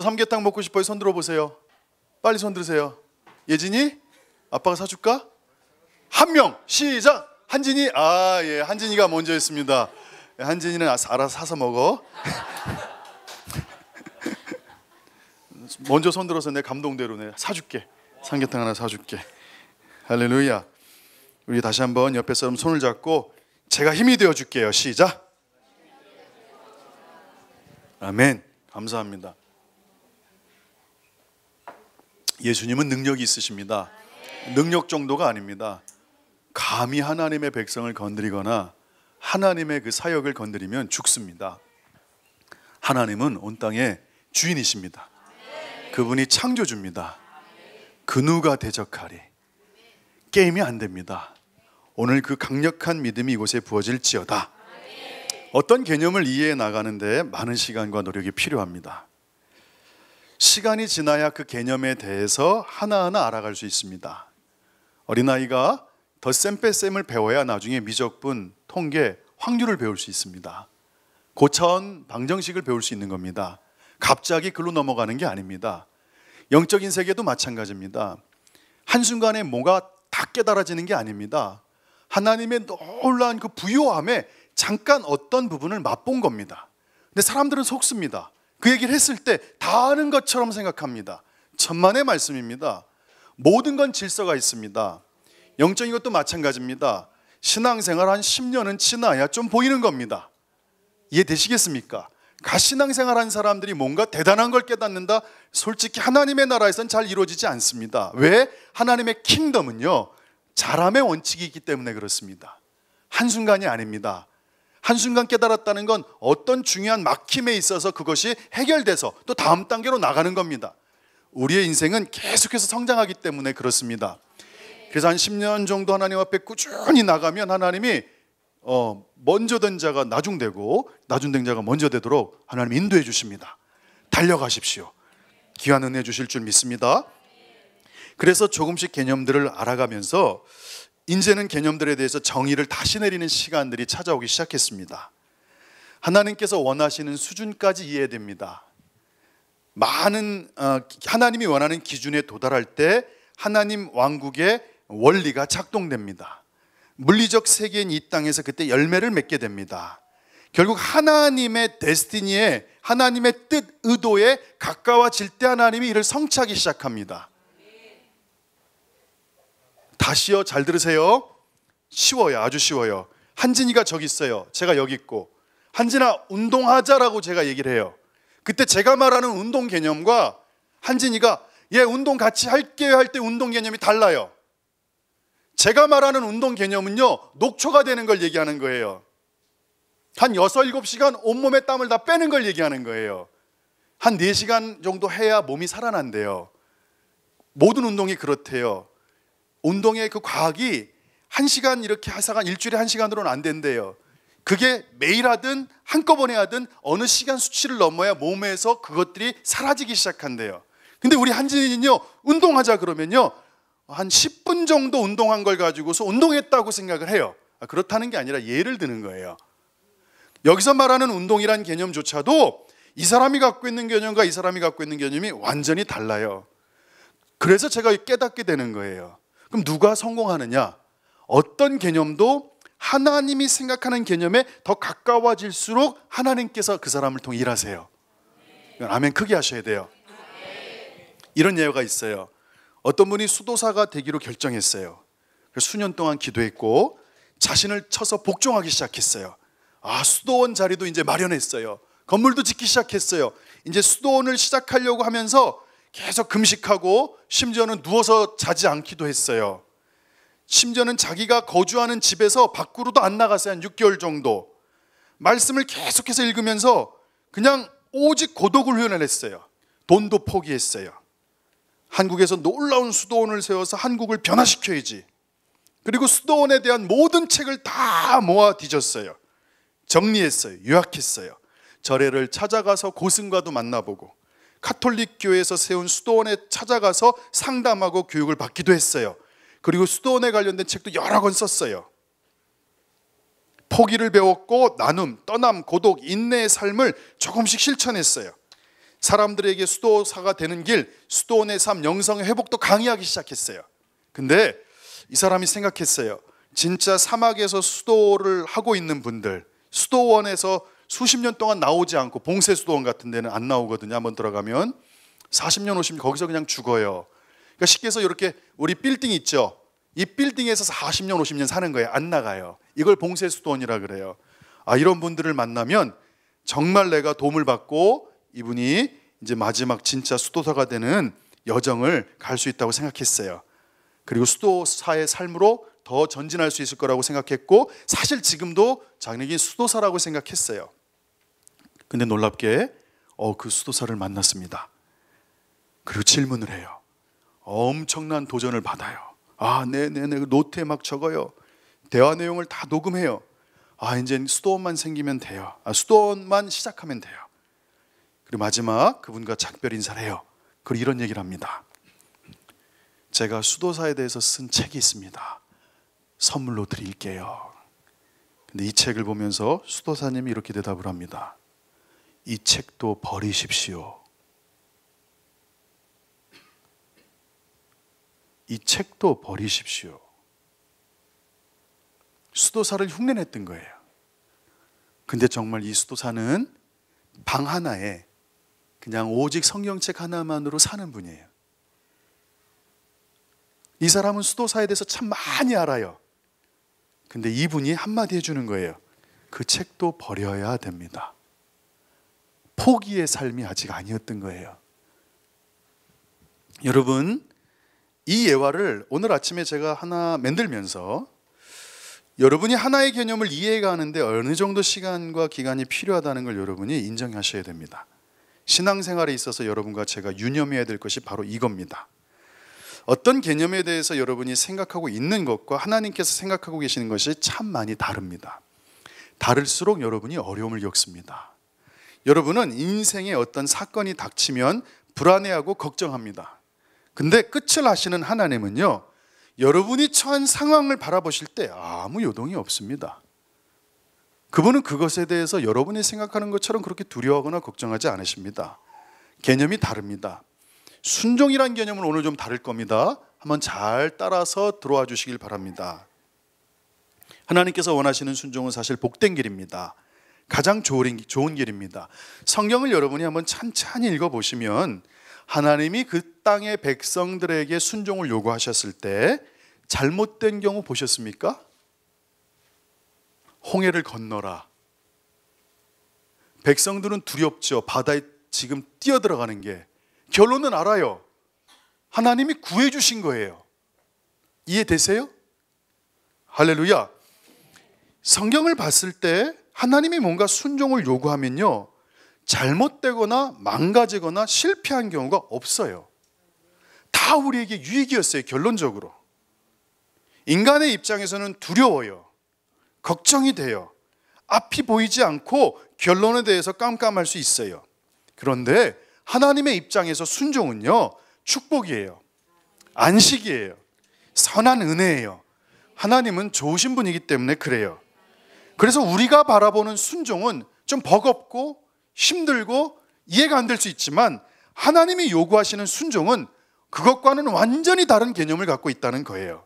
삼계탕 먹고 싶어요? 손 들어보세요. 빨리 손 들으세요. 예진이? 아빠가 사줄까? 한 명. 시작. 한진이. 예, 한진이가 먼저였습니다. 한진이는 알아서 사서 먹어. 먼저 손 들어서 내 감동대로 내 사줄게. 삼계탕 하나 사줄게. 할렐루야. 우리 다시 한번 옆에 사람 손을 잡고 제가 힘이 되어 줄게요. 시작. 아멘. 감사합니다. 예수님은 능력이 있으십니다. 능력 정도가 아닙니다. 감히 하나님의 백성을 건드리거나 하나님의 그 사역을 건드리면 죽습니다. 하나님은 온 땅의 주인이십니다. 그분이 창조주입니다. 그 누가 대적하리. 게임이 안 됩니다. 오늘 그 강력한 믿음이 이곳에 부어질지어다. 어떤 개념을 이해해 나가는데 많은 시간과 노력이 필요합니다. 시간이 지나야 그 개념에 대해서 하나하나 알아갈 수 있습니다. 어린아이가 덧셈 뺄셈을 배워야 나중에 미적분, 통계, 확률을 배울 수 있습니다. 고차원 방정식을 배울 수 있는 겁니다. 갑자기 글로 넘어가는 게 아닙니다. 영적인 세계도 마찬가지입니다. 한순간에 뭐가 다 깨달아지는 게 아닙니다. 하나님의 놀라운 그 부요함에 잠깐 어떤 부분을 맛본 겁니다. 근데 사람들은 속습니다. 그 얘기를 했을 때 다 아는 것처럼 생각합니다. 천만의 말씀입니다. 모든 건 질서가 있습니다. 영적인 것도 마찬가지입니다. 신앙생활 한 10년은 지나야 좀 보이는 겁니다. 이해되시겠습니까? 가신앙생활 한 사람들이 뭔가 대단한 걸 깨닫는다? 솔직히 하나님의 나라에서는 잘 이루어지지 않습니다. 왜? 하나님의 킹덤은요, 자람의 원칙이 있기 때문에 그렇습니다. 한순간이 아닙니다. 한순간 깨달았다는 건 어떤 중요한 막힘에 있어서 그것이 해결돼서 또 다음 단계로 나가는 겁니다. 우리의 인생은 계속해서 성장하기 때문에 그렇습니다. 그래서 한 10년 정도 하나님 앞에 꾸준히 나가면 하나님이 먼저 된 자가 나중되고 나중된 자가 먼저 되도록 하나님 인도해 주십니다. 달려가십시오. 귀한 은혜 주실 줄 믿습니다. 그래서 조금씩 개념들을 알아가면서 이제는 개념들에 대해서 정의를 다시 내리는 시간들이 찾아오기 시작했습니다. 하나님께서 원하시는 수준까지 이해됩니다. 많은 하나님이 원하는 기준에 도달할 때 하나님 왕국의 원리가 작동됩니다. 물리적 세계인 이 땅에서 그때 열매를 맺게 됩니다. 결국 하나님의 데스티니에, 하나님의 뜻, 의도에 가까워질 때 하나님이 이를 성취하기 시작합니다. 다시요, 잘 들으세요. 쉬워요. 아주 쉬워요. 한진이가 저기 있어요. 제가 여기 있고. 한진아, 운동하자라고 제가 얘기를 해요. 그때 제가 말하는 운동 개념과 한진이가 운동 같이 할게요 할 때 운동 개념이 달라요. 제가 말하는 운동 개념은요, 녹초가 되는 걸 얘기하는 거예요. 한 6, 7시간 온몸에 땀을 다 빼는 걸 얘기하는 거예요. 한 4시간 정도 해야 몸이 살아난대요. 모든 운동이 그렇대요. 운동의 그 과학이 1시간 이렇게 하사가 일주일에 1시간으로는 안 된대요. 그게 매일 하든 한꺼번에 하든 어느 시간 수치를 넘어야 몸에서 그것들이 사라지기 시작한대요. 근데 우리 한진이는요, 운동하자 그러면요, 한 10분 정도 운동한 걸 가지고서 운동했다고 생각을 해요. 그렇다는 게 아니라 예를 드는 거예요. 여기서 말하는 운동이란 개념조차도 이 사람이 갖고 있는 개념과 이 사람이 갖고 있는 개념이 완전히 달라요. 그래서 제가 깨닫게 되는 거예요. 그럼 누가 성공하느냐? 어떤 개념도 하나님이 생각하는 개념에 더 가까워질수록 하나님께서 그 사람을 통해 일하세요. 아멘 크게 하셔야 돼요. 이런 예가 있어요. 어떤 분이 수도사가 되기로 결정했어요. 수년 동안 기도했고 자신을 쳐서 복종하기 시작했어요. 수도원 자리도 이제 마련했어요. 건물도 짓기 시작했어요. 이제 수도원을 시작하려고 하면서 계속 금식하고 심지어는 누워서 자지 않기도 했어요. 심지어는 자기가 거주하는 집에서 밖으로도 안 나갔어요. 한 6개월 정도. 말씀을 계속해서 읽으면서 그냥 오직 고독을 훈련했어요. 돈도 포기했어요. 한국에서 놀라운 수도원을 세워서 한국을 변화시켜야지. 그리고 수도원에 대한 모든 책을 다 모아 뒤졌어요. 정리했어요. 요약했어요. 절에를 찾아가서 고승과도 만나보고 카톨릭 교회에서 세운 수도원에 찾아가서 상담하고 교육을 받기도 했어요. 그리고 수도원에 관련된 책도 여러 권 썼어요. 포기를 배웠고 나눔, 떠남, 고독, 인내의 삶을 조금씩 실천했어요. 사람들에게 수도사가 되는 길, 수도원의 삶, 영성의 회복도 강의하기 시작했어요. 근데 이 사람이 생각했어요. 진짜 사막에서 수도를 하고 있는 분들, 수도원에서 수십 년 동안 나오지 않고, 봉쇄 수도원 같은 데는 안 나오거든요. 한번 들어가면 40년 50년 거기서 그냥 죽어요. 그러니까 쉽게 해서 이렇게 우리 빌딩 있죠. 이 빌딩에서 40년 50년 사는 거예요. 안 나가요. 이걸 봉쇄 수도원이라 그래요. 이런 분들을 만나면 정말 내가 도움을 받고 이분이 이제 마지막 진짜 수도사가 되는 여정을 갈 수 있다고 생각했어요. 그리고 수도사의 삶으로 더 전진할 수 있을 거라고 생각했고, 사실 지금도 자기는 수도사라고 생각했어요. 근데 놀랍게 그 수도사를 만났습니다. 그리고 질문을 해요. 엄청난 도전을 받아요. 네네네, 노트에 막 적어요. 대화 내용을 다 녹음해요. 이제 수도원만 생기면 돼요. 수도원만 시작하면 돼요. 그리고 마지막 그분과 작별 인사를 해요. 그리고 이런 얘기를 합니다. 제가 수도사에 대해서 쓴 책이 있습니다. 선물로 드릴게요. 근데 이 책을 보면서 수도사님이 이렇게 대답을 합니다. 이 책도 버리십시오. 이 책도 버리십시오. 수도사를 흉내냈던 거예요. 근데 정말 이 수도사는 방 하나에 그냥 오직 성경책 하나만으로 사는 분이에요. 이 사람은 수도사에 대해서 참 많이 알아요. 근데 이분이 한마디 해주는 거예요. 그 책도 버려야 됩니다. 포기의 삶이 아직 아니었던 거예요. 여러분, 이 예화를 오늘 아침에 제가 하나 만들면서 여러분이 하나의 개념을 이해가 하는데 어느 정도 시간과 기간이 필요하다는 걸 여러분이 인정하셔야 됩니다. 신앙생활에 있어서 여러분과 제가 유념해야 될 것이 바로 이겁니다. 어떤 개념에 대해서 여러분이 생각하고 있는 것과 하나님께서 생각하고 계시는 것이 참 많이 다릅니다. 다를수록 여러분이 어려움을 겪습니다. 여러분은 인생에 어떤 사건이 닥치면 불안해하고 걱정합니다. 근데 끝을 아시는 하나님은요, 여러분이 처한 상황을 바라보실 때 아무 요동이 없습니다. 그분은 그것에 대해서 여러분이 생각하는 것처럼 그렇게 두려워하거나 걱정하지 않으십니다. 개념이 다릅니다. 순종이란 개념은 오늘 좀 다를 겁니다. 한번 잘 따라서 들어와 주시길 바랍니다. 하나님께서 원하시는 순종은 사실 복된 길입니다. 가장 좋은 길입니다. 성경을 여러분이 한번 찬찬히 읽어보시면 하나님이 그 땅의 백성들에게 순종을 요구하셨을 때 잘못된 경우 보셨습니까? 홍해를 건너라. 백성들은 두렵죠. 바다에 지금 뛰어들어가는 게. 결론은 알아요. 하나님이 구해주신 거예요. 이해되세요? 할렐루야. 성경을 봤을 때 하나님이 뭔가 순종을 요구하면요, 잘못되거나 망가지거나 실패한 경우가 없어요. 다 우리에게 유익이었어요. 결론적으로 인간의 입장에서는 두려워요. 걱정이 돼요. 앞이 보이지 않고 결론에 대해서 깜깜할 수 있어요. 그런데 하나님의 입장에서 순종은요, 축복이에요. 안식이에요. 선한 은혜예요. 하나님은 좋으신 분이기 때문에 그래요. 그래서 우리가 바라보는 순종은 좀 버겁고 힘들고 이해가 안 될 수 있지만 하나님이 요구하시는 순종은 그것과는 완전히 다른 개념을 갖고 있다는 거예요.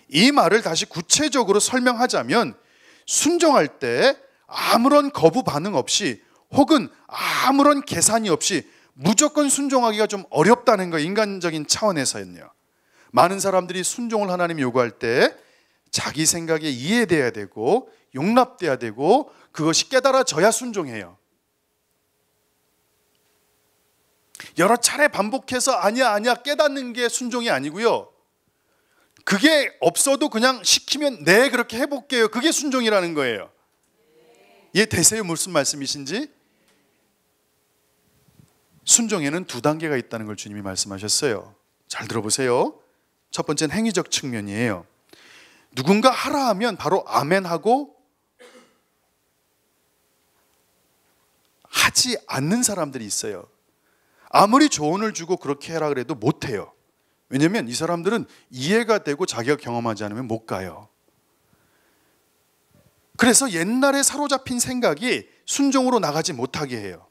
이 말을 다시 구체적으로 설명하자면 순종할 때 아무런 거부 반응 없이 혹은 아무런 계산이 없이 무조건 순종하기가 좀 어렵다는 거예요. 인간적인 차원에서는요. 많은 사람들이 순종을 하나님 요구할 때 자기 생각에 이해돼야 되고 용납돼야 되고 그것이 깨달아져야 순종해요. 여러 차례 반복해서 아니야 깨닫는 게 순종이 아니고요, 그게 없어도 그냥 시키면 네 그렇게 해볼게요, 그게 순종이라는 거예요. 이해되세요? 무슨 말씀이신지? 순종에는 두 단계가 있다는 걸 주님이 말씀하셨어요. 잘 들어보세요. 첫 번째는 행위적 측면이에요. 누군가 하라 하면 바로 아멘하고 하지 않는 사람들이 있어요. 아무리 조언을 주고 그렇게 해라 그래도 못해요. 왜냐하면 이 사람들은 이해가 되고 자기가 경험하지 않으면 못 가요. 그래서 옛날에 사로잡힌 생각이 순종으로 나가지 못하게 해요.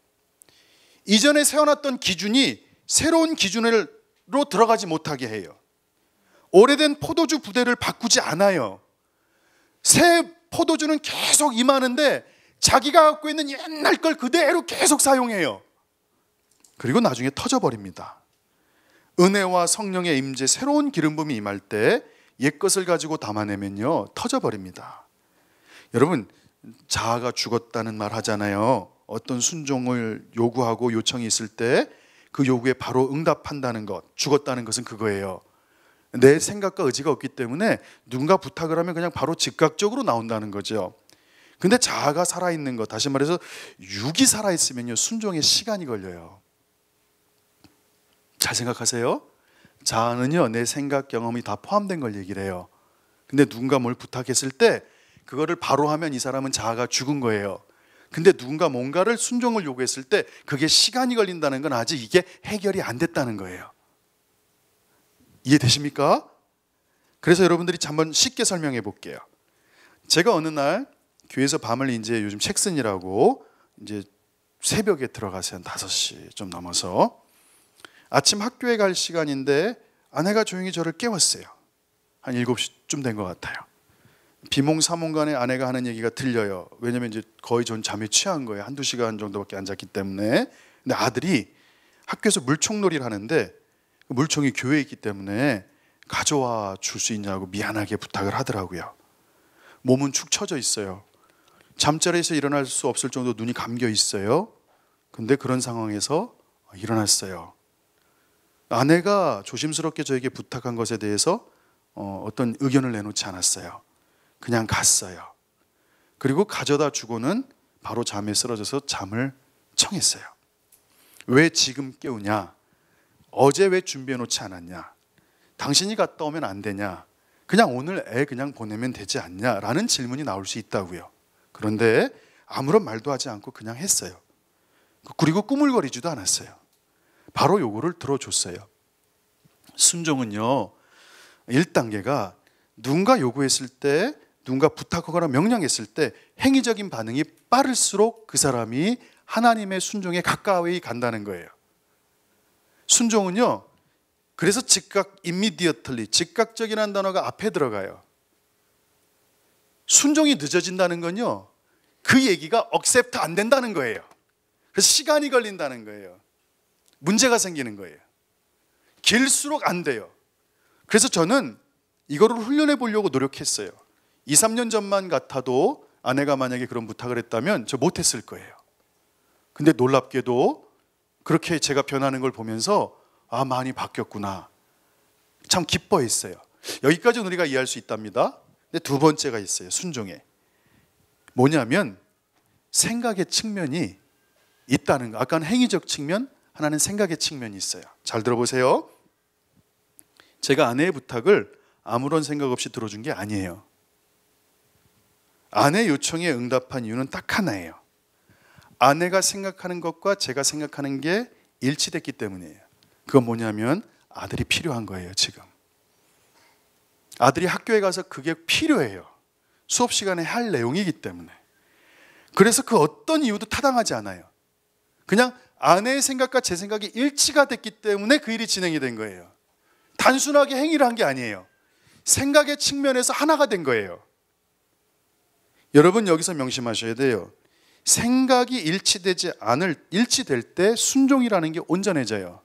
이전에 세워놨던 기준이 새로운 기준으로 들어가지 못하게 해요. 오래된 포도주 부대를 바꾸지 않아요. 새 포도주는 계속 임하는데 자기가 갖고 있는 옛날 걸 그대로 계속 사용해요. 그리고 나중에 터져버립니다. 은혜와 성령의 임재, 새로운 기름 부음이 임할 때 옛것을 가지고 담아내면요 터져버립니다. 여러분, 자아가 죽었다는 말 하잖아요. 어떤 순종을 요구하고 요청이 있을 때 그 요구에 바로 응답한다는 것, 죽었다는 것은 그거예요. 내 생각과 의지가 없기 때문에 누군가 부탁을 하면 그냥 바로 즉각적으로 나온다는 거죠. 근데 자아가 살아있는 것, 다시 말해서 육이 살아있으면요 순종에 시간이 걸려요. 잘 생각하세요. 자아는요 내 생각 경험이 다 포함된 걸 얘기를 해요. 근데 누군가 뭘 부탁했을 때 그거를 바로 하면 이 사람은 자아가 죽은 거예요. 근데 누군가 뭔가를 순종을 요구했을 때 그게 시간이 걸린다는 건 아직 이게 해결이 안 됐다는 거예요. 이해되십니까? 그래서 여러분들이 한번 쉽게 설명해 볼게요. 제가 어느 날 교회에서 밤을 이제 요즘 책 쓰느라고 이제 새벽에 들어가서 한 5시 좀 넘어서 아침 학교에 갈 시간인데 아내가 조용히 저를 깨웠어요. 한 7시쯤 된 것 같아요. 비몽사몽간에 아내가 하는 얘기가 들려요. 왜냐면 이제 거의 전 잠에 취한 거예요. 1-2시간 정도밖에 안 잤기 때문에. 근데 아들이 학교에서 물총놀이를 하는데 물총이 교회에 있기 때문에 가져와 줄 수 있냐고 미안하게 부탁을 하더라고요. 몸은 축 처져 있어요. 잠자리에서 일어날 수 없을 정도 눈이 감겨 있어요. 근데 그런 상황에서 일어났어요. 아내가 조심스럽게 저에게 부탁한 것에 대해서 어떤 의견을 내놓지 않았어요. 그냥 갔어요. 그리고 가져다 주고는 바로 잠에 쓰러져서 잠을 청했어요. 왜 지금 깨우냐? 어제 왜 준비해 놓지 않았냐? 당신이 갔다 오면 안 되냐? 그냥 오늘 애 그냥 보내면 되지 않냐? 라는 질문이 나올 수 있다고요. 그런데 아무런 말도 하지 않고 그냥 했어요. 그리고 꾸물거리지도 않았어요. 바로 요거를 들어줬어요. 순종은요 1단계가 누군가 요구했을 때, 누군가 부탁하거나 명령했을 때 행위적인 반응이 빠를수록 그 사람이 하나님의 순종에 가까이 간다는 거예요. 순종은요 그래서 즉각, immediately, 즉각적이라는 단어가 앞에 들어가요. 순종이 늦어진다는 건요 그 얘기가 accept 안 된다는 거예요. 그래서 시간이 걸린다는 거예요. 문제가 생기는 거예요. 길수록 안 돼요. 그래서 저는 이거를 훈련해 보려고 노력했어요. 2-3년 전만 같아도 아내가 만약에 그런 부탁을 했다면 저 못했을 거예요. 근데 놀랍게도 그렇게 제가 변하는 걸 보면서 아, 많이 바뀌었구나. 참 기뻐했어요. 여기까지는 우리가 이해할 수 있답니다. 근데 두 번째가 있어요. 순종에. 뭐냐면 생각의 측면이 있다는 거. 아까는 행위적 측면, 하나는 생각의 측면이 있어요. 잘 들어보세요. 제가 아내의 부탁을 아무런 생각 없이 들어준 게 아니에요. 아내 요청에 응답한 이유는 딱 하나예요. 아내가 생각하는 것과 제가 생각하는 게 일치됐기 때문이에요. 그건 뭐냐면 아들이 필요한 거예요. 지금 아들이 학교에 가서 그게 필요해요. 수업 시간에 할 내용이기 때문에. 그래서 그 어떤 이유도 타당하지 않아요. 그냥 아내의 생각과 제 생각이 일치가 됐기 때문에 그 일이 진행이 된 거예요. 단순하게 행위를 한 게 아니에요. 생각의 측면에서 하나가 된 거예요. 여러분 여기서 명심하셔야 돼요. 생각이 일치될 때 순종이라는 게 온전해져요.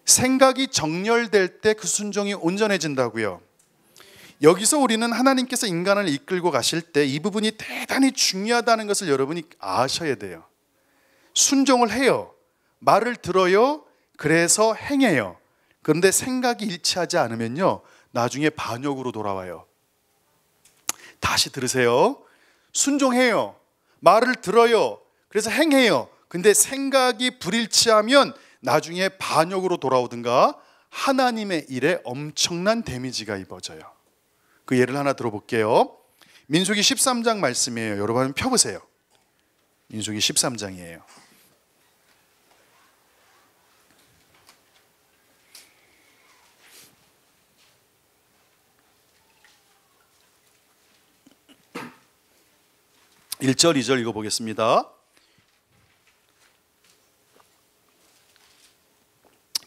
생각이 정렬될 때 그 순종이 온전해진다고요. 여기서 우리는 하나님께서 인간을 이끌고 가실 때 이 부분이 대단히 중요하다는 것을 여러분이 아셔야 돼요. 순종을 해요. 말을 들어요. 그래서 행해요. 그런데 생각이 일치하지 않으면요 나중에 반역으로 돌아와요. 다시 들으세요. 순종해요. 말을 들어요. 그래서 행해요. 근데 생각이 불일치하면 나중에 반역으로 돌아오든가 하나님의 일에 엄청난 데미지가 입어져요. 그 예를 하나 들어볼게요. 민수기 13장 말씀이에요. 여러분 한번 펴보세요. 민수기 13장이에요. (1절) (2절) 읽어보겠습니다.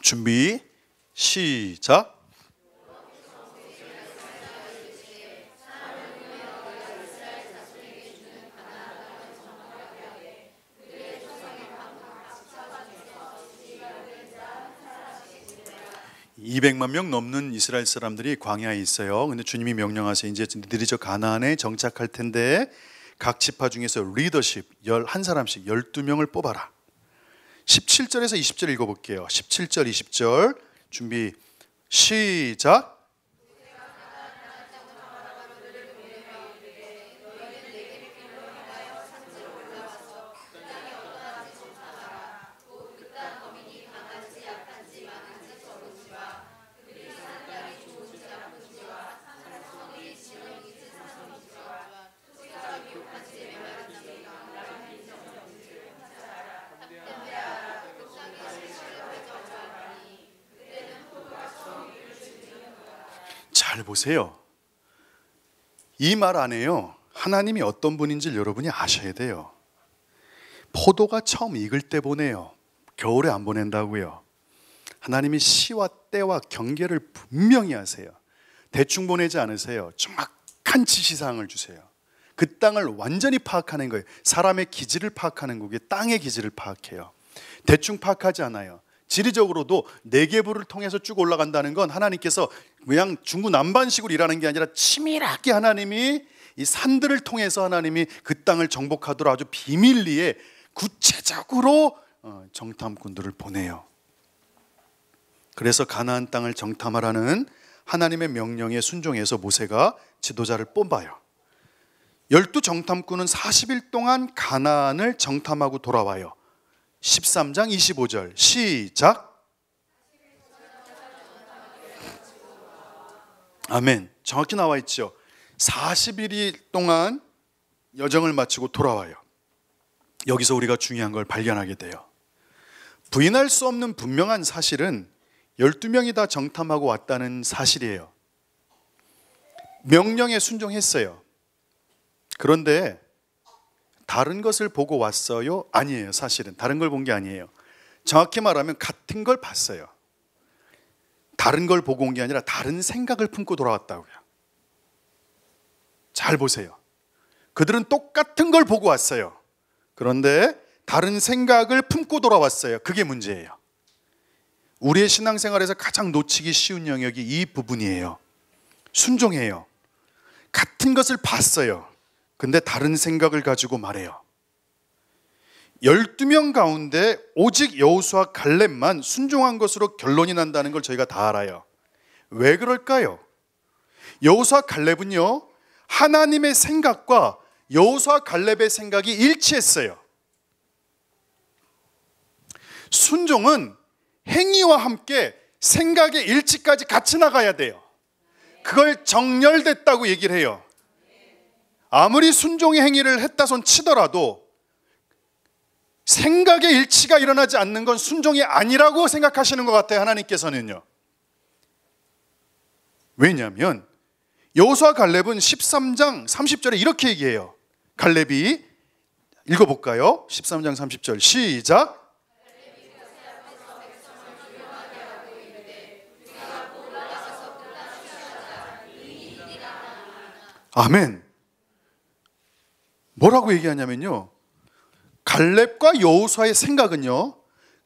준비 시작. (200만 명) 넘는 이스라엘 사람들이 광야에 있어요. 근데 주님이 명령하세요. 이제 너희들이 저 가나안에 정착할 텐데 각 지파 중에서 리더십 11사람씩 12명을 뽑아라. 17절에서 20절 읽어볼게요. 17절 20절 준비 시작. 잘 보세요. 이 말 안에요, 하나님이 어떤 분인지 여러분이 아셔야 돼요. 포도가 처음 익을 때 보내요. 겨울에 안 보낸다고요. 하나님이 시와 때와 경계를 분명히 하세요. 대충 보내지 않으세요. 정확한 지시사항을 주세요. 그 땅을 완전히 파악하는 거예요. 사람의 기질을 파악하는 거기에 땅의 기질을 파악해요. 대충 파악하지 않아요. 지리적으로도 네게부를 통해서 쭉 올라간다는 건 하나님께서 그냥 중구난방식으로 일하는 게 아니라 치밀하게 하나님이 이 산들을 통해서 하나님이 그 땅을 정복하도록 아주 비밀리에 구체적으로 정탐꾼들을 보내요. 그래서 가나안 땅을 정탐하라는 하나님의 명령에 순종해서 모세가 지도자를 뽑아요. 12 정탐꾼은 40일 동안 가나안을 정탐하고 돌아와요. 13장 25절 시작. 아멘. 정확히 나와 있죠. 40일 동안 여정을 마치고 돌아와요. 여기서 우리가 중요한 걸 발견하게 돼요. 부인할 수 없는 분명한 사실은 12명이 다 정탐하고 왔다는 사실이에요. 명령에 순종했어요. 그런데 다른 것을 보고 왔어요? 아니에요. 사실은 다른 걸 본 게 아니에요. 정확히 말하면 같은 걸 봤어요. 다른 걸 보고 온 게 아니라 다른 생각을 품고 돌아왔다고요. 잘 보세요. 그들은 똑같은 걸 보고 왔어요. 그런데 다른 생각을 품고 돌아왔어요. 그게 문제예요. 우리의 신앙생활에서 가장 놓치기 쉬운 영역이 이 부분이에요. 순종해요. 같은 것을 봤어요. 근데 다른 생각을 가지고 말해요. 12명 가운데 오직 여호수아 갈렙만 순종한 것으로 결론이 난다는 걸 저희가 다 알아요. 왜 그럴까요? 여호수아 갈렙은요, 하나님의 생각과 여호수아 갈렙의 생각이 일치했어요. 순종은 행위와 함께 생각의 일치까지 같이 나가야 돼요. 그걸 정렬됐다고 얘기를 해요. 아무리 순종의 행위를 했다 손 치더라도 생각의 일치가 일어나지 않는 건 순종이 아니라고 생각하시는 것 같아요. 하나님께서는요. 왜냐하면 여호수아 갈렙은 13장 30절에 이렇게 얘기해요. 갈렙이 읽어볼까요? 13장 30절 시작. 아멘. 뭐라고 얘기하냐면요, 갈렙과 여호수아의 생각은요,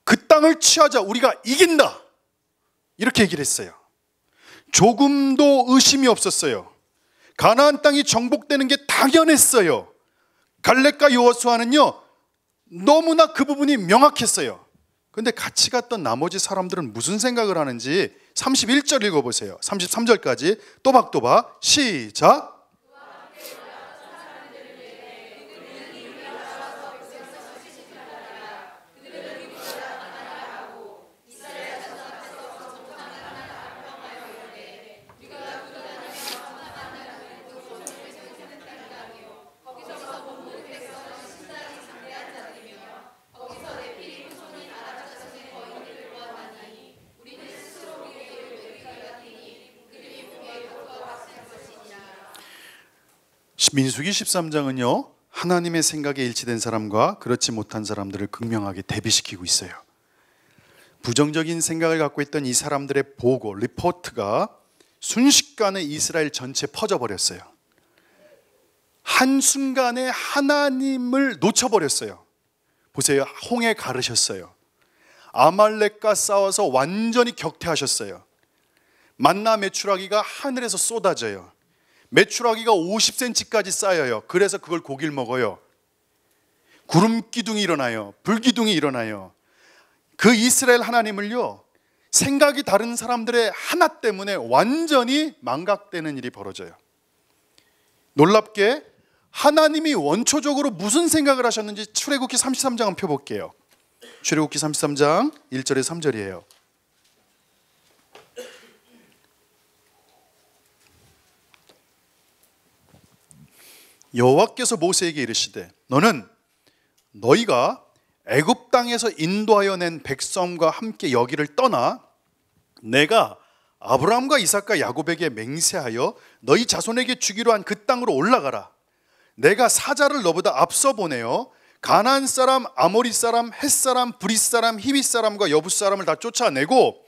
그 땅을 취하자, 우리가 이긴다, 이렇게 얘기를 했어요. 조금도 의심이 없었어요. 가나안 땅이 정복되는 게 당연했어요. 갈렙과 여호수아는요, 너무나 그 부분이 명확했어요. 그런데 같이 갔던 나머지 사람들은 무슨 생각을 하는지 31절 읽어보세요. 33절까지 또박또박 시작. 민수기 13장은요, 하나님의 생각에 일치된 사람과 그렇지 못한 사람들을 극명하게 대비시키고 있어요. 부정적인 생각을 갖고 있던 이 사람들의 보고, 리포트가 순식간에 이스라엘 전체에 퍼져버렸어요. 한순간에 하나님을 놓쳐버렸어요. 보세요. 홍해 가르셨어요. 아말렉과 싸워서 완전히 격퇴하셨어요. 만나 메추라기가 하늘에서 쏟아져요. 메추라기가 50cm까지 쌓여요. 그래서 그걸 고기를 먹어요. 구름 기둥이 일어나요. 불기둥이 일어나요. 그 이스라엘 하나님을요, 생각이 다른 사람들의 하나 때문에 완전히 망각되는 일이 벌어져요. 놀랍게 하나님이 원초적으로 무슨 생각을 하셨는지 출애굽기 33장 한번 펴볼게요. 출애굽기 33장 1절에서 3절이에요. 여호와께서 모세에게 이르시되 너는 너희가 애굽 땅에서 인도하여 낸 백성과 함께 여기를 떠나 내가 아브라함과 이삭과 야곱에게 맹세하여 너희 자손에게 주기로 한 그 땅으로 올라가라. 내가 사자를 너보다 앞서 보내어 가나안 사람, 아모리 사람, 헷 사람, 브릿 사람, 히윗 사람과 여부 사람을 다 쫓아내고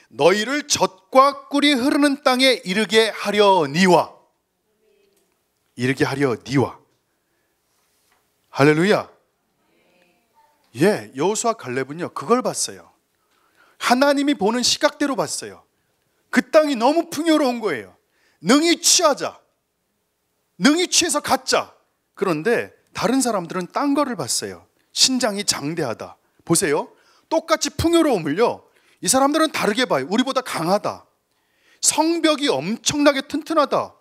너희를 젖과 꿀이 흐르는 땅에 이르게 하려니와. 이르게 하려니와. 할렐루야. 예, 여호수아 갈렙은요 그걸 봤어요. 하나님이 보는 시각대로 봤어요. 그 땅이 너무 풍요로운 거예요. 능히 취하자, 능히 취해서 갖자. 그런데 다른 사람들은 딴 거를 봤어요. 신장이 장대하다. 보세요, 똑같이 풍요로움을요 이 사람들은 다르게 봐요. 우리보다 강하다, 성벽이 엄청나게 튼튼하다,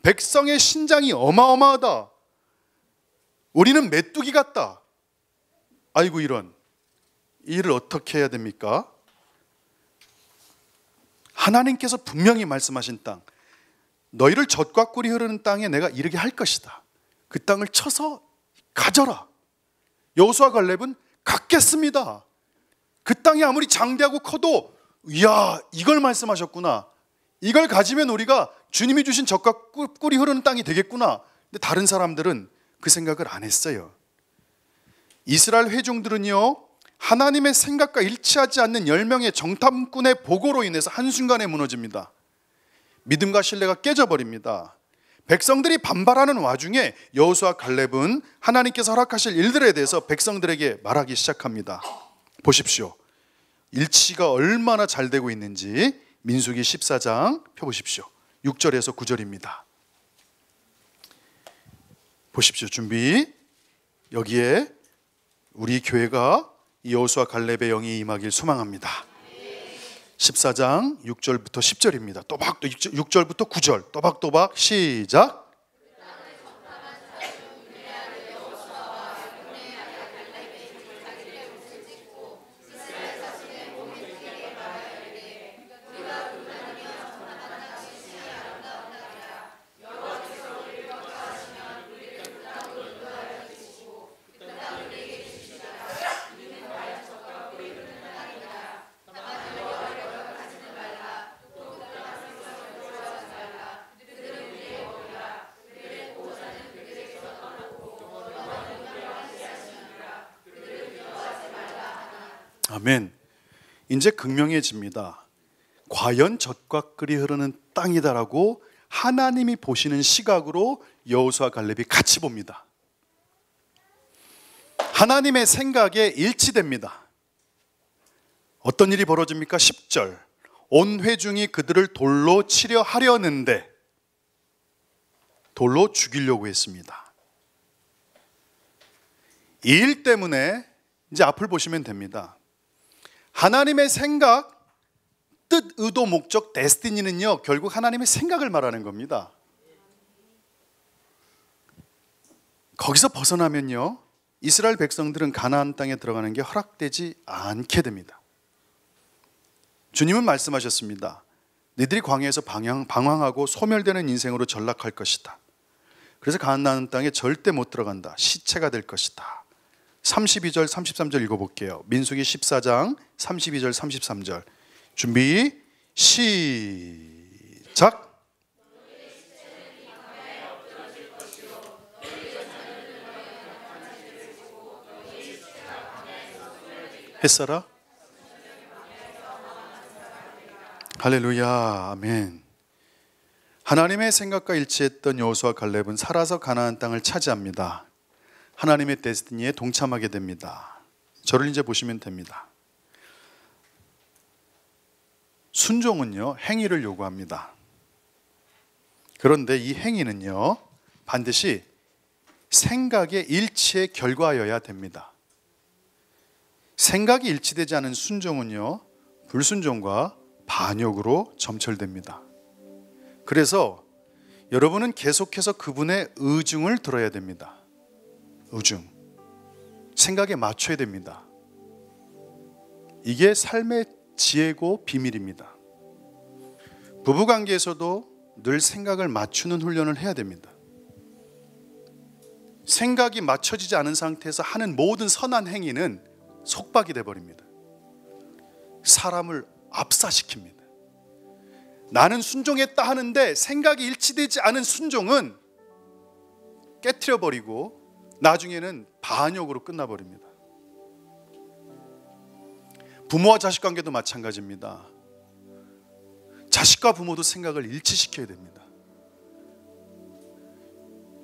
백성의 신장이 어마어마하다, 우리는 메뚜기 같다. 아이고 이런, 이 일을 어떻게 해야 됩니까? 하나님께서 분명히 말씀하신 땅, 너희를 젖과 꿀이 흐르는 땅에 내가 이르게 할 것이다. 그 땅을 쳐서 가져라. 여호수아 갈렙은 갖겠습니다. 그 땅이 아무리 장대하고 커도 이야, 이걸 말씀하셨구나, 이걸 가지면 우리가 주님이 주신 젖과 꿀이 흐르는 땅이 되겠구나. 근데 다른 사람들은 그 생각을 안 했어요. 이스라엘 회중들은요 하나님의 생각과 일치하지 않는 10명의 정탐꾼의 보고로 인해서 한순간에 무너집니다. 믿음과 신뢰가 깨져버립니다. 백성들이 반발하는 와중에 여호수아 갈렙은 하나님께서 허락하실 일들에 대해서 백성들에게 말하기 시작합니다. 보십시오, 일치가 얼마나 잘 되고 있는지. 민수기 14장 펴보십시오. 6절에서 9절입니다. 보십시오. 준비. 여기에 우리 교회가 이 여호수아 갈렙의 영이 임하길 소망합니다. 14장 6절부터 10절입니다. 또박 6절부터 9절 또박또박 시작. 아멘. 이제 극명해집니다. 과연 젖과 꿀이 흐르는 땅이다라고 하나님이 보시는 시각으로 여호수아 갈렙이 같이 봅니다. 하나님의 생각에 일치됩니다. 어떤 일이 벌어집니까? 10절. 온 회중이 그들을 돌로 치려 하려는데 돌로 죽이려고 했습니다. 이 일 때문에 이제 앞을 보시면 됩니다. 하나님의 생각, 뜻, 의도, 목적, 데스티니는요 결국 하나님의 생각을 말하는 겁니다. 거기서 벗어나면요 이스라엘 백성들은 가나안 땅에 들어가는 게 허락되지 않게 됩니다. 주님은 말씀하셨습니다. 너희들이 광야에서 방황하고 소멸되는 인생으로 전락할 것이다. 그래서 가나안 땅에 절대 못 들어간다. 시체가 될 것이다. 32절 33절 읽어볼게요. 민수기 14장 32절 33절 준비 시작. 햇살아 할렐루야, 아멘. 하나님의 생각과 일치했던 여호수아 갈렙은 살아서 가나안 땅을 차지합니다. 하나님의 데스티니에 동참하게 됩니다. 저를 이제 보시면 됩니다. 순종은요, 행위를 요구합니다. 그런데 이 행위는요, 반드시 생각의 일치의 결과여야 됩니다. 생각이 일치되지 않은 순종은요, 불순종과 반역으로 점철됩니다. 그래서 여러분은 계속해서 그분의 의중을 들어야 됩니다. 의중. 생각에 맞춰야 됩니다. 이게 삶의 지혜고 비밀입니다. 부부관계에서도 늘 생각을 맞추는 훈련을 해야 됩니다. 생각이 맞춰지지 않은 상태에서 하는 모든 선한 행위는 속박이 돼버립니다. 사람을 압사시킵니다. 나는 순종했다 하는데 생각이 일치되지 않은 순종은 깨트려버리고 나중에는 반역으로 끝나버립니다. 부모와 자식 관계도 마찬가지입니다. 자식과 부모도 생각을 일치시켜야 됩니다.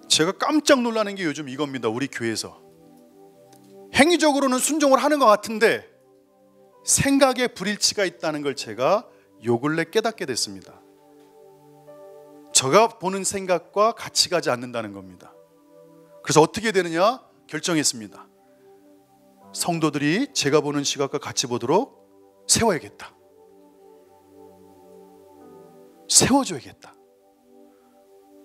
제가 깜짝 놀라는 게 요즘 이겁니다. 우리 교회에서 행위적으로는 순종을 하는 것 같은데 생각에 불일치가 있다는 걸 제가 요 근래 깨닫게 됐습니다. 제가 보는 생각과 같이 가지 않는다는 겁니다. 그래서 어떻게 되느냐 결정했습니다. 성도들이 제가 보는 시각과 같이 보도록 세워야겠다. 세워줘야겠다.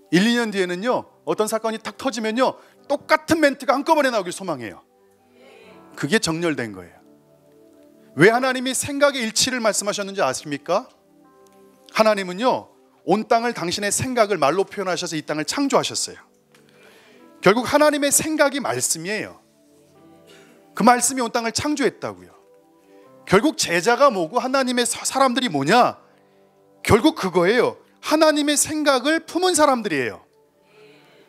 1, 2년 뒤에는요, 어떤 사건이 탁 터지면요, 똑같은 멘트가 한꺼번에 나오길 소망해요. 그게 정렬된 거예요. 왜 하나님이 생각의 일치를 말씀하셨는지 아십니까? 하나님은요, 온 땅을 당신의 생각을 말로 표현하셔서 이 땅을 창조하셨어요. 결국 하나님의 생각이 말씀이에요. 그 말씀이 온 땅을 창조했다고요. 결국 제자가 뭐고 하나님의 사람들이 뭐냐? 결국 그거예요. 하나님의 생각을 품은 사람들이에요.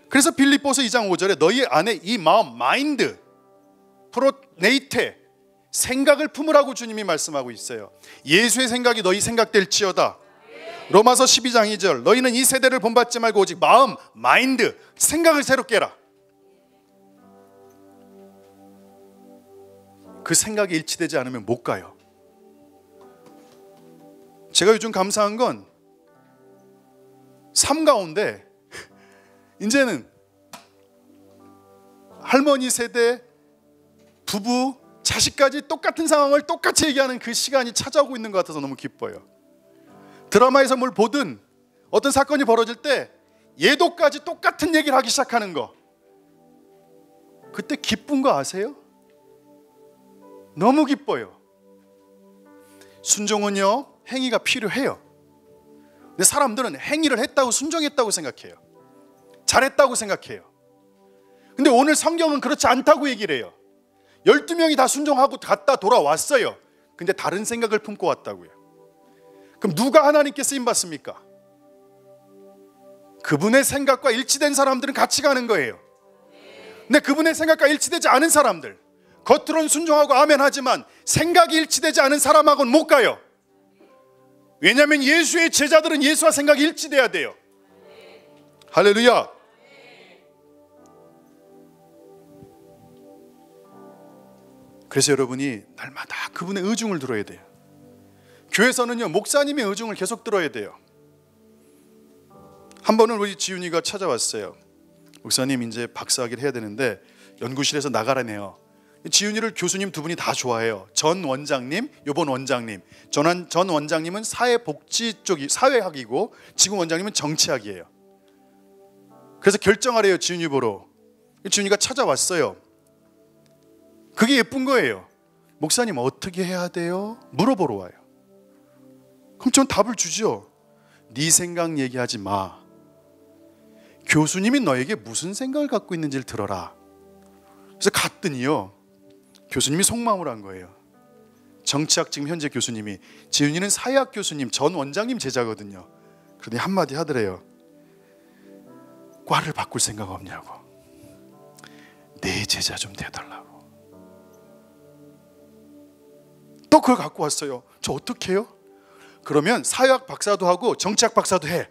그래서 빌립보서 2장 5절에 너희 안에 이 마음, 마인드, 프로네이테, 생각을 품으라고 주님이 말씀하고 있어요. 예수의 생각이 너희 생각될지어다. 로마서 12장 2절 너희는 이 세대를 본받지 말고 오직 마음, 마인드, 생각을 새롭게 해라. 그 생각이 일치되지 않으면 못 가요. 제가 요즘 감사한 건 삶 가운데 이제는 할머니 세대, 부부, 자식까지 똑같은 상황을 똑같이 얘기하는 그 시간이 찾아오고 있는 것 같아서 너무 기뻐요. 드라마에서 뭘 보든 어떤 사건이 벌어질 때 예도까지 똑같은 얘기를 하기 시작하는 거, 그때 기쁜 거 아세요? 너무 기뻐요. 순종은요, 행위가 필요해요. 근데 사람들은 행위를 했다고 순종했다고 생각해요. 잘했다고 생각해요. 근데 오늘 성경은 그렇지 않다고 얘기를 해요. 12명이 다 순종하고 갔다 돌아왔어요. 근데 다른 생각을 품고 왔다고요. 그럼 누가 하나님께 쓰임받습니까? 그분의 생각과 일치된 사람들은 같이 가는 거예요. 근데 그분의 생각과 일치되지 않은 사람들, 겉으로는 순종하고 아멘 하지만 생각이 일치되지 않은 사람하고는 못 가요. 왜냐하면 예수의 제자들은 예수와 생각이 일치돼야 돼요. 할렐루야. 그래서 여러분이 날마다 그분의 의중을 들어야 돼요. 교회에서는요, 목사님의 의중을 계속 들어야 돼요. 한 번은 우리 지훈이가 찾아왔어요. 목사님, 이제 박사학위를 해야 되는데 연구실에서 나가라네요. 지훈이를 교수님 두 분이 다 좋아해요. 전 원장님, 요번 원장님. 전 원장님은 사회복지 쪽이 사회학이고 지금 원장님은 정치학이에요. 그래서 결정하래요. 지훈이 보러. 지훈이가 찾아왔어요. 그게 예쁜 거예요. 목사님 어떻게 해야 돼요? 물어보러 와요. 그럼 전 답을 주죠. 네 생각 얘기하지 마. 교수님이 너에게 무슨 생각을 갖고 있는지를 들어라. 그래서 갔더니요, 교수님이 속마음을 한 거예요. 정치학 지금 현재 교수님이, 지훈이는 사회학 교수님 전 원장님 제자거든요. 그러더니 한마디 하더래요. 과를 바꿀 생각 없냐고. 내 제자 좀 되어달라고. 또 그걸 갖고 왔어요. 저 어떻게 해요? 그러면 사회학 박사도 하고 정치학 박사도 해.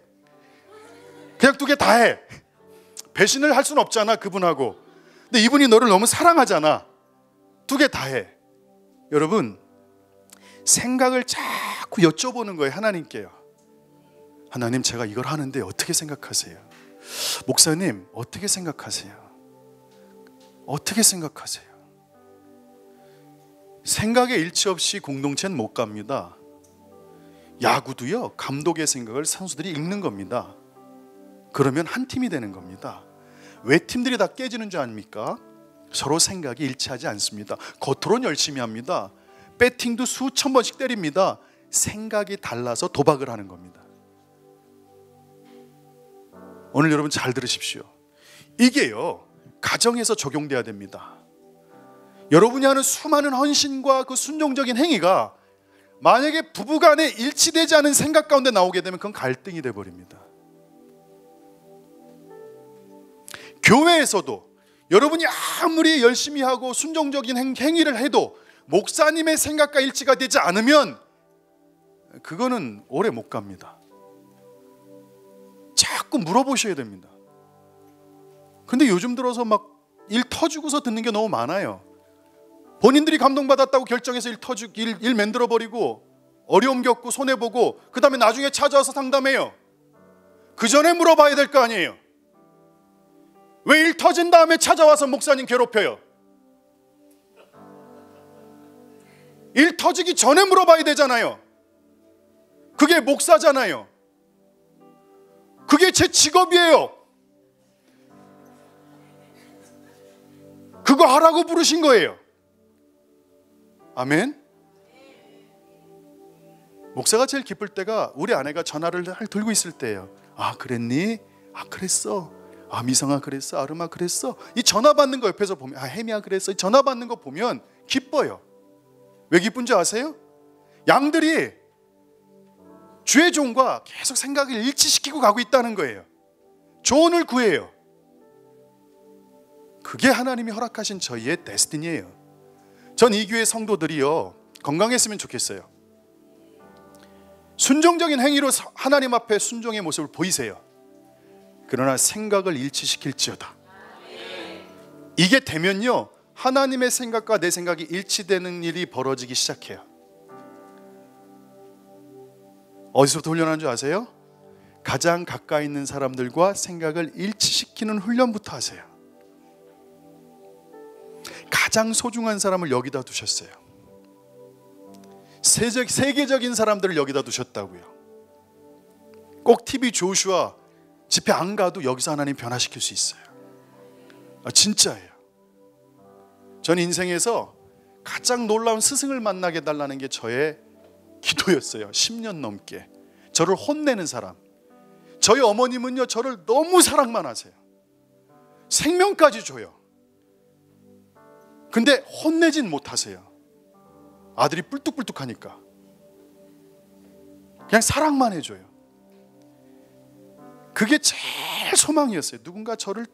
그냥 두 개 다 해. 배신을 할 수는 없잖아, 그분하고. 근데 이분이 너를 너무 사랑하잖아. 두 개 다 해. 여러분, 생각을 자꾸 여쭤보는 거예요, 하나님께요. 하나님, 제가 이걸 하는데 어떻게 생각하세요? 목사님, 어떻게 생각하세요? 어떻게 생각하세요? 생각의 일치 없이 공동체는 못 갑니다. 야구도요, 감독의 생각을 선수들이 읽는 겁니다. 그러면 한 팀이 되는 겁니다. 왜 팀들이 다 깨지는 줄 아닙니까? 서로 생각이 일치하지 않습니다. 겉으로는 열심히 합니다. 배팅도 수천 번씩 때립니다. 생각이 달라서 도박을 하는 겁니다. 오늘 여러분 잘 들으십시오. 이게요, 가정에서 적용돼야 됩니다. 여러분이 하는 수많은 헌신과 그 순종적인 행위가 만약에 부부간에 일치되지 않은 생각 가운데 나오게 되면 그건 갈등이 돼버립니다. 교회에서도 여러분이 아무리 열심히 하고 순종적인 행위를 해도 목사님의 생각과 일치가 되지 않으면 그거는 오래 못 갑니다. 자꾸 물어보셔야 됩니다. 근데 요즘 들어서 막 일 터주고서 듣는 게 너무 많아요. 본인들이 감동받았다고 결정해서 일 만들어버리고 어려움 겪고 손해보고 그 다음에 나중에 찾아와서 상담해요. 그 전에 물어봐야 될 거 아니에요. 왜 일 터진 다음에 찾아와서 목사님 괴롭혀요? 일 터지기 전에 물어봐야 되잖아요. 그게 목사잖아요. 그게 제 직업이에요. 그거 하라고 부르신 거예요. 아멘. 목사가 제일 기쁠 때가 우리 아내가 전화를 들고 있을 때예요. 아, 그랬니? 아, 그랬어. 아, 미성아 그랬어. 아름아 그랬어. 이 전화 받는 거 옆에서 보면, 아, 혜미야 그랬어. 이 전화 받는 거 보면 기뻐요. 왜 기쁜지 아세요? 양들이 주의 종과 계속 생각을 일치시키고 가고 있다는 거예요. 조언을 구해요. 그게 하나님이 허락하신 저희의 데스티니예요. 전 이 교회 성도들이요, 건강했으면 좋겠어요. 순종적인 행위로 하나님 앞에 순종의 모습을 보이세요. 그러나 생각을 일치시킬지어다. 이게 되면요, 하나님의 생각과 내 생각이 일치되는 일이 벌어지기 시작해요. 어디서부터 훈련하는 줄 아세요? 가장 가까이 있는 사람들과 생각을 일치시키는 훈련부터 하세요. 가장 소중한 사람을 여기다 두셨어요. 세계적인 사람들을 여기다 두셨다고요. 꼭 TV 조슈아 집회 안 가도 여기서 하나님 변화시킬 수 있어요. 진짜예요. 전 인생에서 가장 놀라운 스승을 만나게 해달라는 게 저의 기도였어요. 10년 넘게. 저를 혼내는 사람. 저희 어머님은요, 저를 너무 사랑만 하세요. 생명까지 줘요. 근데 혼내진 못하세요. 아들이 뿔뚝뿔뚝하니까. 그냥 사랑만 해줘요. 그게 제일 소망이었어요. 누군가 저를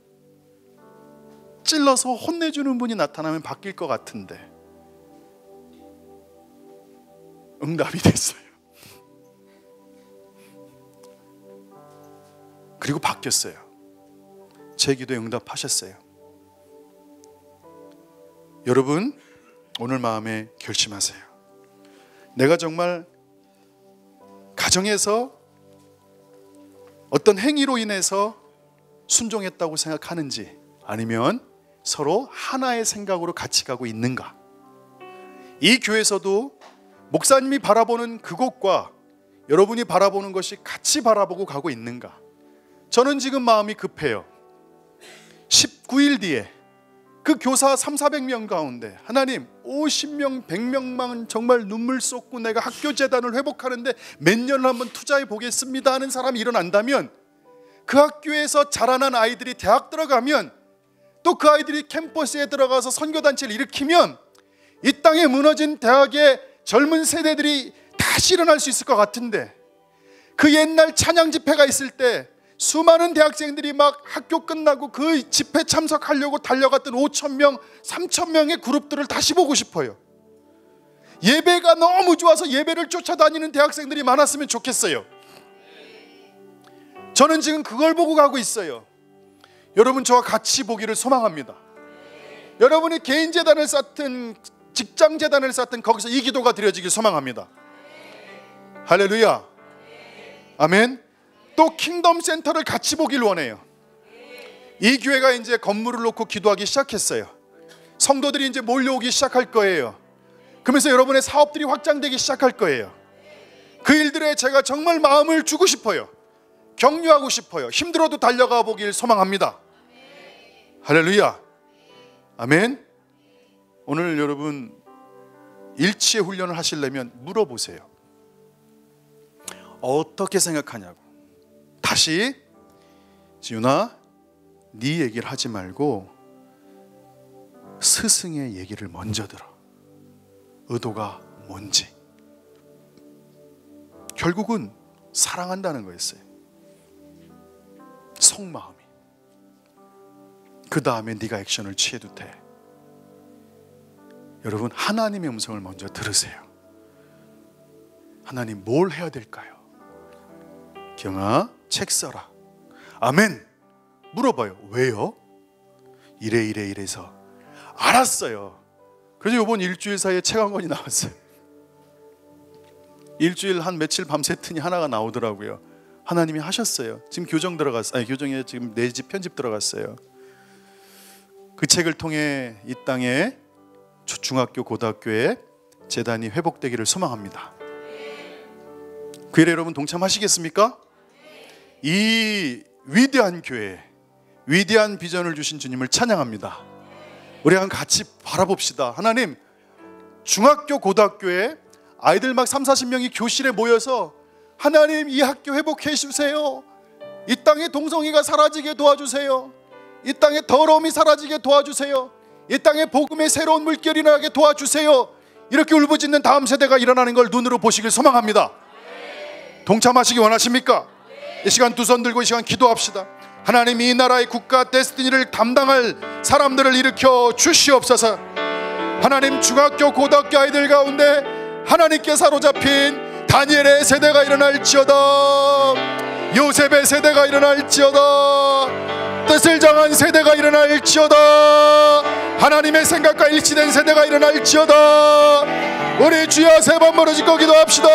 찔러서 혼내주는 분이 나타나면 바뀔 것 같은데 응답이 됐어요. 그리고 바뀌었어요. 제 기도에 응답하셨어요. 여러분, 오늘 마음에 결심하세요. 내가 정말 가정에서 어떤 행위로 인해서 순종했다고 생각하는지, 아니면 서로 하나의 생각으로 같이 가고 있는가. 이 교회에서도 목사님이 바라보는 그곳과 여러분이 바라보는 것이 같이 바라보고 가고 있는가. 저는 지금 마음이 급해요. 19일 뒤에 그 교사 300~400명 가운데 하나님 50명, 100명만 정말 눈물 쏟고 내가 학교 재단을 회복하는데 몇 년을 한번 투자해 보겠습니다 하는 사람이 일어난다면, 그 학교에서 자라난 아이들이 대학 들어가면, 또 그 아이들이 캠퍼스에 들어가서 선교단체를 일으키면, 이 땅에 무너진 대학의 젊은 세대들이 다시 일어날 수 있을 것 같은데, 그 옛날 찬양 집회가 있을 때 수많은 대학생들이 막 학교 끝나고 그 집회 참석하려고 달려갔던 5,000명, 3,000명의 그룹들을 다시 보고 싶어요. 예배가 너무 좋아서 예배를 쫓아다니는 대학생들이 많았으면 좋겠어요. 저는 지금 그걸 보고 가고 있어요. 여러분 저와 같이 보기를 소망합니다. 여러분이 개인 재단을 쌓든 직장 재단을 쌓든 거기서 이 기도가 드려지길 소망합니다. 할렐루야. 아멘. 또 킹덤 센터를 같이 보길 원해요. 이 교회가 이제 건물을 놓고 기도하기 시작했어요. 성도들이 이제 몰려오기 시작할 거예요. 그러면서 여러분의 사업들이 확장되기 시작할 거예요. 그 일들에 제가 정말 마음을 주고 싶어요. 격려하고 싶어요. 힘들어도 달려가 보길 소망합니다. 할렐루야. 아멘. 오늘 여러분 일치의 훈련을 하시려면 물어보세요. 어떻게 생각하냐고. 다시 지훈아, 네 얘기를 하지 말고 스승의 얘기를 먼저 들어. 의도가 뭔지. 결국은 사랑한다는 거였어요. 속마음이. 그 다음에 네가 액션을 취해도 돼. 여러분 하나님의 음성을 먼저 들으세요. 하나님 뭘 해야 될까요? 경아 책 써라. 아멘. 물어봐요. 왜요? 이래서 알았어요. 그래서 이번 일주일 사이에 책 한 권이 나왔어요. 일주일 한 며칠 밤새더니 하나가 나오더라고요. 하나님이 하셨어요. 지금 교정 들어갔어요. 교정에 지금 4집 편집 들어갔어요. 그 책을 통해 이 땅에 중학교 고등학교에 재단이 회복되기를 소망합니다. 그 일에 여러분 동참하시겠습니까? 이 위대한 교회, 위대한 비전을 주신 주님을 찬양합니다. 우리 같이 바라봅시다. 하나님, 중학교 고등학교에 아이들 막 30-40명이 교실에 모여서 하나님 이 학교 회복해 주세요. 이 땅에 동성애가 사라지게 도와주세요. 이 땅에 더러움이 사라지게 도와주세요. 이 땅에 복음의 새로운 물결이 나게 도와주세요. 이렇게 울부짖는 다음 세대가 일어나는 걸 눈으로 보시길 소망합니다. 동참하시기 원하십니까? 이 시간 두 손 들고 이 시간 기도합시다. 하나님 이 나라의 국가 데스티니를 담당할 사람들을 일으켜 주시옵소서. 하나님 중학교 고등학교 아이들 가운데 하나님께 사로잡힌 다니엘의 세대가 일어날지어다. 요셉의 세대가 일어날지어다. 뜻을 정한 세대가 일어날지어다. 하나님의 생각과 일치된 세대가 일어날지어다. 우리 주여 세 번 부르짖고 기도합시다.